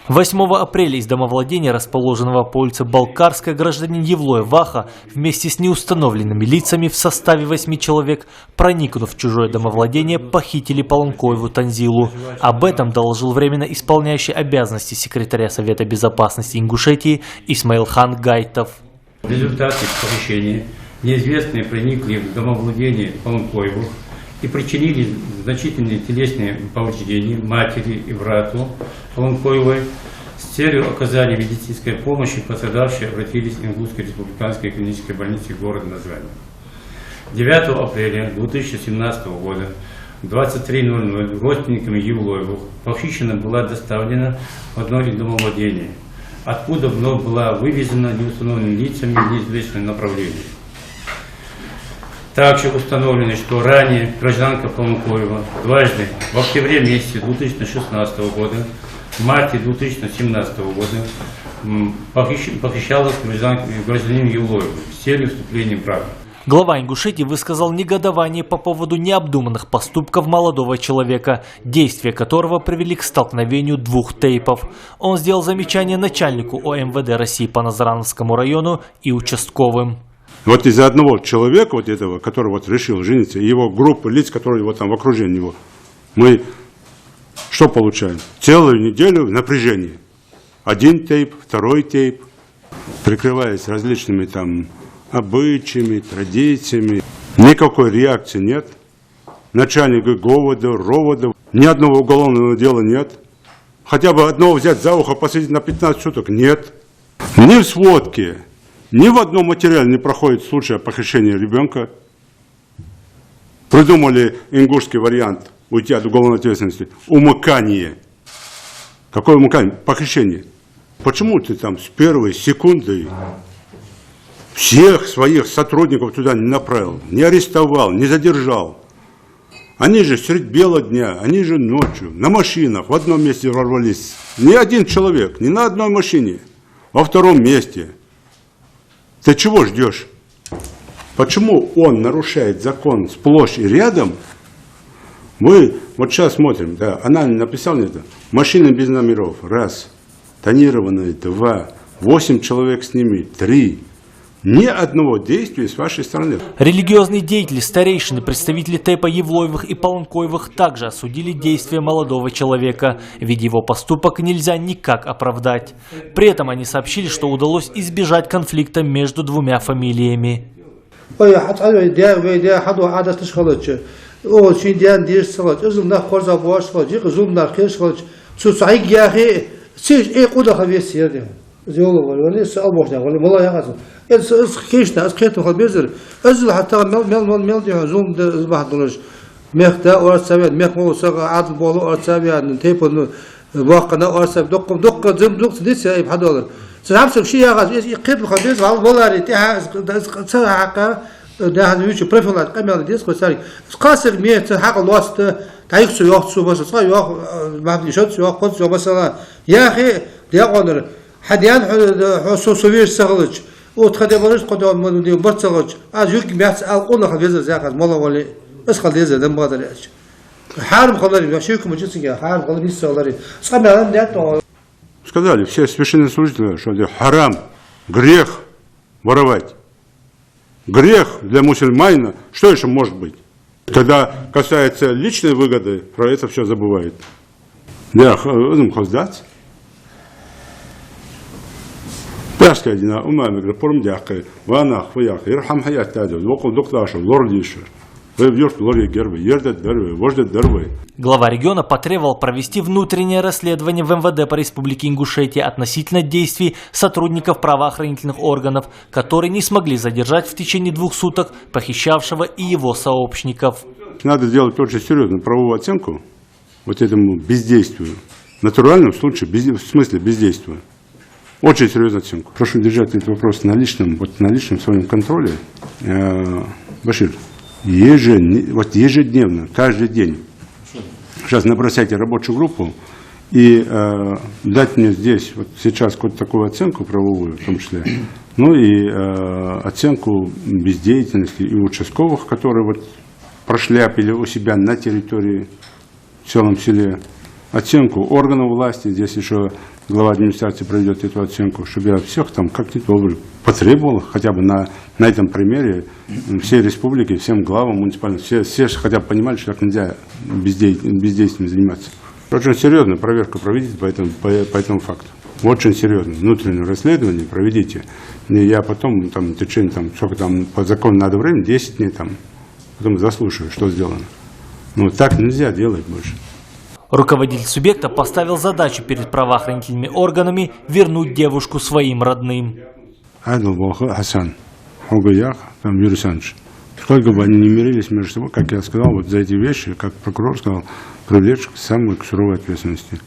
8 апреля из домовладения, расположенного по улице Балкарская, гражданин Евлоев Ваха вместе с неустановленными лицами в составе 8 человек, проникнув в чужое домовладение, похитили Полонкоеву Танзилу. Об этом доложил временно исполняющий обязанности секретаря Совета безопасности Ингушетии Исмаилхан Гайтов. В результате похищения неизвестные проникли в домовладение Полонкоеву и причинили значительные телесные повреждения матери и брату Полонкоевой. С целью оказания медицинской помощи пострадавшие обратились в Ингушской республиканской клинической больнице города Названия. 9 апреля 2017 года в 23:00 родственниками Евлоевых похищена была доставлена в одно из домовладений, откуда вновь была вывезена неустановленными лицами в неизвестном направлении. Также установлено, что ранее гражданка Полонкоева дважды в октябре месяце 2016 года, в марте 2017 года похищалась гражданин Евлоева с целью вступления в брак. Глава Ингушетии высказал негодование по поводу необдуманных поступков молодого человека, действия которого привели к столкновению двух тейпов. Он сделал замечание начальнику ОМВД России по Назрановскому району и участковым. Вот из-за одного человека, вот этого, который вот решил жениться, его группа лиц, которые вот там в окружении него, мы что получаем? Целую неделю в напряжении. Один тейп, второй тейп, прикрываясь различными там обычаями, традициями. Никакой реакции нет. Начальника говода, ровода, ни одного уголовного дела нет. Хотя бы одного взять за ухо, посадить на 15 суток нет. Ни в сводке, ни в одном материале не проходит случай похищения ребенка. Придумали ингушский вариант уйти от уголовной ответственности. Умыкание. Какое умыкание? Похищение. Почему ты там с первой секунды всех своих сотрудников туда не направил, не арестовал, не задержал? Они же средь бела дня, они же ночью, на машинах в одном месте ворвались. Ни один человек, ни на одной машине, во втором месте. Ты чего ждешь? Почему он нарушает закон сплошь и рядом? Мы вот сейчас смотрим, да, она написала это, машины без номеров, раз, тонированные, два, 8 человек с ними, 3. Ни одного действия с вашей стороны. Религиозные деятели, старейшины, представители тейпа Евлоевых и Полонкоевых также осудили действия молодого человека, ведь его поступок нельзя никак оправдать. При этом они сообщили, что удалось избежать конфликта между двумя фамилиями. وتخدمرش قدام مدني برتغج از يك ميات القول خبيز زاخذ مولا ولي اسخل ديزه دم بادر اش حارم خلاري يشيكم جسنجا حارم خلاري بيسولاري سقمالن дето. Сказали все священнослужители, что это харам, грех воровать. Грех для мусульманина, что еще может быть? Когда касается личной выгоды, про это все забывает. Да, хоздать. Пяская умами грапорм дяхкой, ванах вояхай, ирхам хаят тадил, вокол докташа, лордишер. Глава региона потребовал провести внутреннее расследование в МВД по Республике Ингушетия относительно действий сотрудников правоохранительных органов, которые не смогли задержать в течение 2 суток похищавшего и его сообщников. Надо делать очень серьезную правовую оценку вот этому бездействию. В натуральном случае, в смысле бездействия. Очень серьезную оценку. Прошу держать этот вопрос на личном своем контроле. Башир. Ежедневно, каждый день. Сейчас набросайте рабочую группу и дать мне здесь вот сейчас какую-то такую оценку правовую, в том числе, ну и оценку бездеятельности и участковых, которые вот прошляпили у себя на территории, в целом селе, оценку органов власти, здесь еще глава администрации проведет эту оценку, чтобы я всех там как-то потребовал, хотя бы на этом примере всей республики, всем главам муниципальных, все хотя бы понимали, что так нельзя бездействием заниматься. Очень серьезная проверка проведите по этому факту. Очень серьезно. Внутреннее расследование проведите. И я потом, там, в течение, сколько там, по закону надо времени, 10 дней, потом заслушаю, что сделано. Но так нельзя делать больше. Руководитель субъекта поставил задачу перед правоохранительными органами вернуть девушку своим родным. Хасан, Юрий Александрович, сколько бы они ни мирились между собой, как я сказал, вот за эти вещи, как прокурор сказал, привлечь к самой суровой ответственности.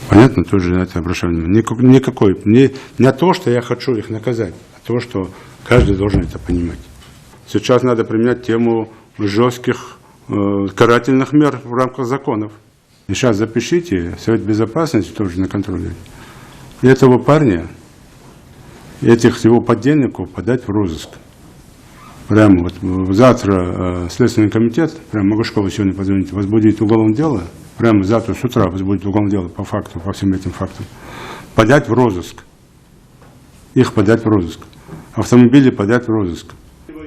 Понятно, тоже на это обращаю внимание. Никакой. Не то, что я хочу их наказать, а то, что каждый должен это понимать. Сейчас надо применять тему жестких карательных мер в рамках законов. И сейчас запишите, Совет Безопасности тоже на контроле. И этого парня, этих его подельников подать в розыск. Прямо вот завтра Следственный комитет, прямо Могушкову сегодня позвонить, возбудить уголовное дело, прямо завтра с утра возбудить уголовное дело по факту, по всем этим фактам. Подать в розыск. Их подать в розыск. Автомобили подать в розыск.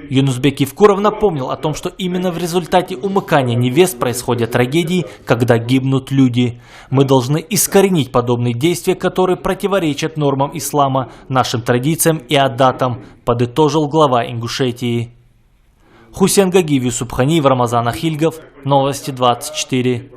Юнусбек Евкуров напомнил о том, что именно в результате умыкания невест происходят трагедии, когда гибнут люди. Мы должны искоренить подобные действия, которые противоречат нормам ислама, нашим традициям и адатам, подытожил глава Ингушетии. Хусен Гагиев, Юсуп Ханиев, Рамазан Ахильгов. Новости 24.